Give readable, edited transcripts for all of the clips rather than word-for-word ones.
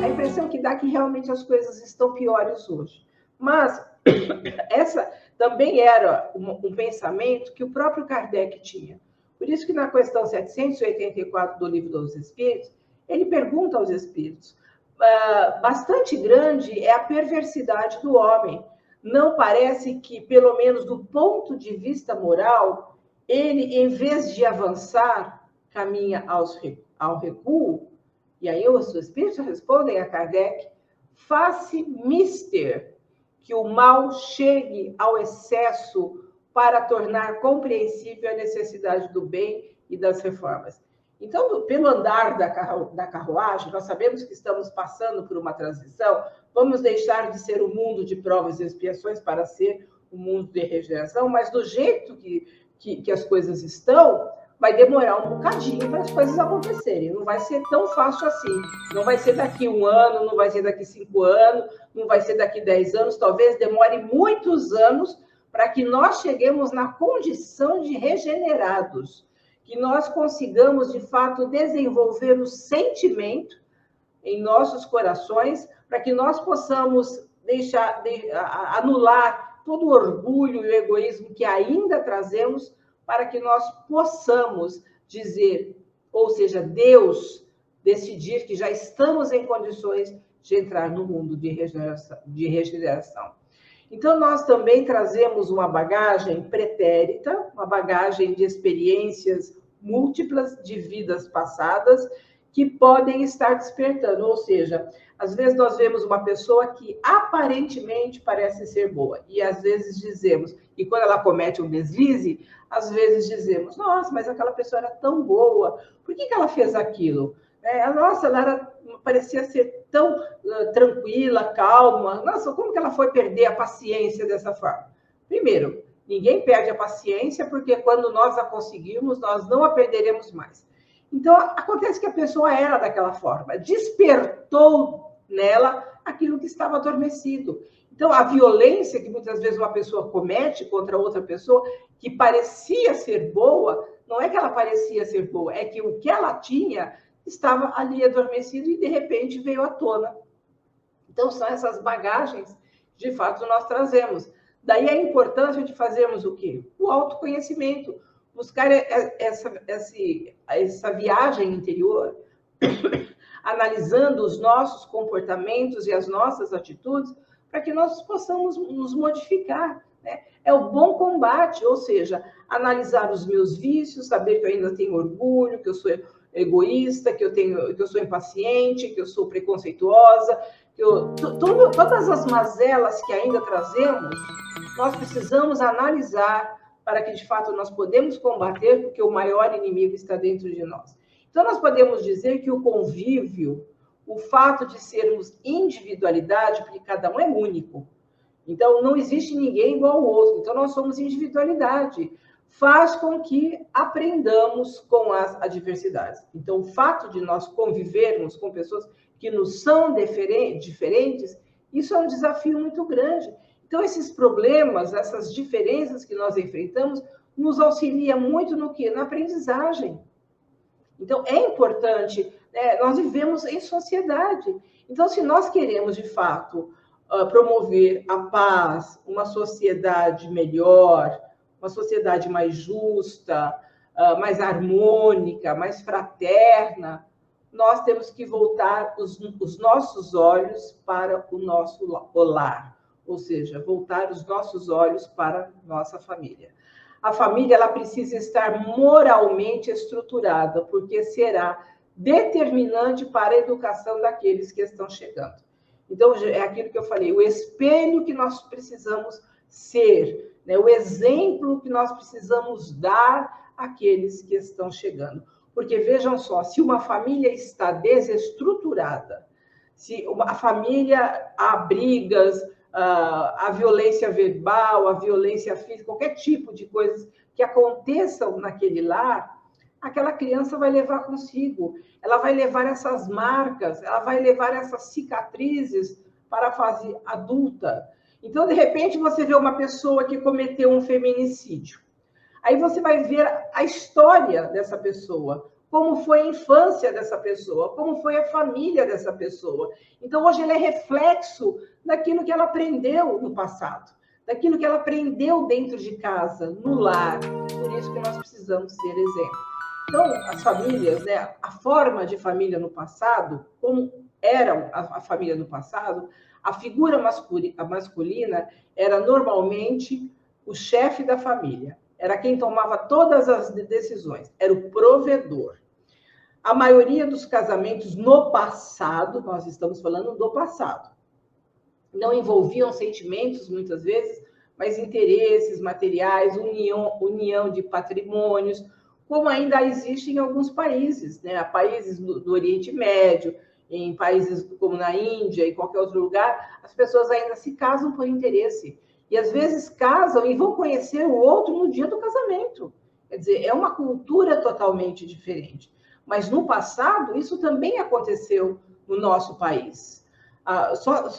A impressão que dá que realmente as coisas estão piores hoje. Mas essa também era um pensamento que o próprio Kardec tinha. Por isso que na questão 784 do Livro dos Espíritos, ele pergunta aos espíritos, bastante grande é a perversidade do homem. Não parece que, pelo menos do ponto de vista moral, ele, em vez de avançar, caminha ao recuo? E aí os espíritos respondem a Kardec, faz-se mister que o mal chegue ao excesso para tornar compreensível a necessidade do bem e das reformas. Então, pelo andar da carruagem, nós sabemos que estamos passando por uma transição, vamos deixar de ser o mundo de provas e expiações para ser o mundo de regeneração, mas do jeito que as coisas estão, vai demorar um bocadinho para as coisas acontecerem. Não vai ser tão fácil assim. Não vai ser daqui 1 ano, não vai ser daqui 5 anos, não vai ser daqui 10 anos. Talvez demore muitos anos para que nós cheguemos na condição de regenerados, que nós consigamos, de fato, desenvolver o sentimento em nossos corações, para que nós possamos anular todo o orgulho e o egoísmo que ainda trazemos, para que nós possamos dizer, ou seja, Deus decidir que já estamos em condições de entrar no mundo de regeneração. Então, nós também trazemos uma bagagem pretérita, uma bagagem de experiências múltiplas de vidas passadas que podem estar despertando. Ou seja, às vezes nós vemos uma pessoa que aparentemente parece ser boa, e às vezes dizemos, e quando ela comete um deslize, às vezes dizemos, nossa, mas aquela pessoa era tão boa, por que ela fez aquilo? Nossa, ela parecia ser tão tranquila, calma. Nossa, como que ela foi perder a paciência dessa forma? Primeiro, ninguém perde a paciência, porque quando nós a conseguirmos, nós não a perderemos mais. Então, acontece que a pessoa era daquela forma, despertou nela aquilo que estava adormecido. Então, a violência que muitas vezes uma pessoa comete contra outra pessoa, que parecia ser boa, não é que ela parecia ser boa, é que o que ela tinha estava ali adormecido e, de repente, veio à tona. Então, são essas bagagens, de fato, nós trazemos. Daí a importância de fazermos o quê? O autoconhecimento, buscar essa viagem interior, analisando os nossos comportamentos e as nossas atitudes, para que nós possamos nos modificar. Né? É o bom combate, ou seja, analisar os meus vícios, saber que eu ainda tenho orgulho, que eu sou egoísta, que eu sou impaciente, que eu sou preconceituosa, todas as mazelas que ainda trazemos, nós precisamos analisar para que, de fato, nós podemos combater, porque o maior inimigo está dentro de nós. Então, nós podemos dizer que o convívio, o fato de sermos individualidade, porque cada um é único, então não existe ninguém igual ao outro, então nós somos individualidade, faz com que aprendamos com as adversidades. Então, o fato de nós convivermos com pessoas que nos são diferentes, isso é um desafio muito grande. Então, esses problemas, essas diferenças que nós enfrentamos, nos auxilia muito no quê? Na aprendizagem. Então, é importante, nós vivemos em sociedade. Então, se nós queremos, de fato, promover a paz, uma sociedade melhor, uma sociedade mais justa, mais harmônica, mais fraterna, nós temos que voltar os nossos olhos para o nosso lar, ou seja, voltar os nossos olhos para nossa família. A família ela precisa estar moralmente estruturada, porque será determinante para a educação daqueles que estão chegando. Então, é aquilo que eu falei, o espelho que nós precisamos ser, né? O exemplo que nós precisamos dar àqueles que estão chegando. Porque, vejam só, se uma família está desestruturada, se a família há brigas, a violência verbal, a violência física, qualquer tipo de coisas que aconteçam naquele lar, aquela criança vai levar consigo, ela vai levar essas marcas, ela vai levar essas cicatrizes para a fase adulta. Então, de repente, você vê uma pessoa que cometeu um feminicídio. Aí você vai ver a história dessa pessoa, como foi a infância dessa pessoa, como foi a família dessa pessoa. Então, hoje ele é reflexo daquilo que ela aprendeu no passado, daquilo que ela aprendeu dentro de casa, no lar. Por isso que nós precisamos ser exemplo. Então, as famílias, né, a forma de família no passado, como era a família no passado, a figura masculina era normalmente o chefe da família, era quem tomava todas as decisões, era o provedor. A maioria dos casamentos no passado, nós estamos falando do passado, não envolviam sentimentos, muitas vezes, mas interesses materiais, união de patrimônios, como ainda existe em alguns países, né? Países do Oriente Médio, em países como na Índia e qualquer outro lugar, as pessoas ainda se casam por interesse. E às vezes casam e vão conhecer o outro no dia do casamento. Quer dizer, é uma cultura totalmente diferente. Mas no passado, isso também aconteceu no nosso país.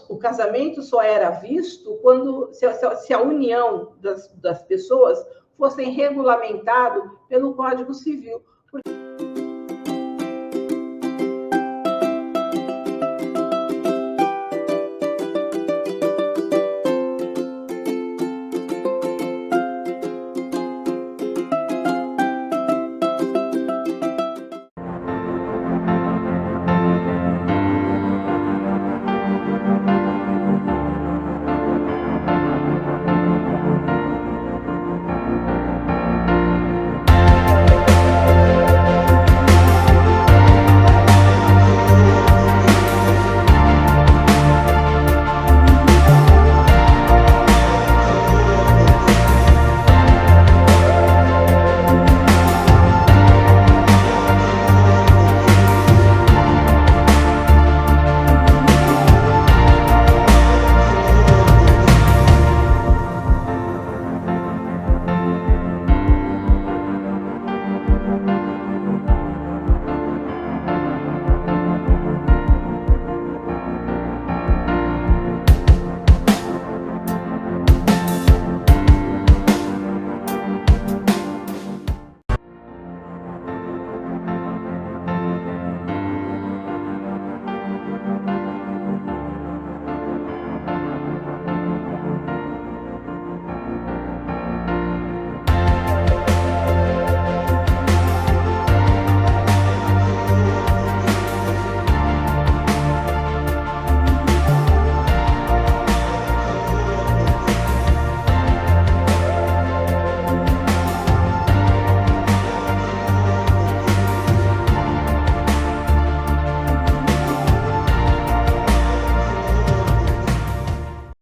O casamento só era visto quando se a união das pessoas fossem regulamentado pelo Código Civil.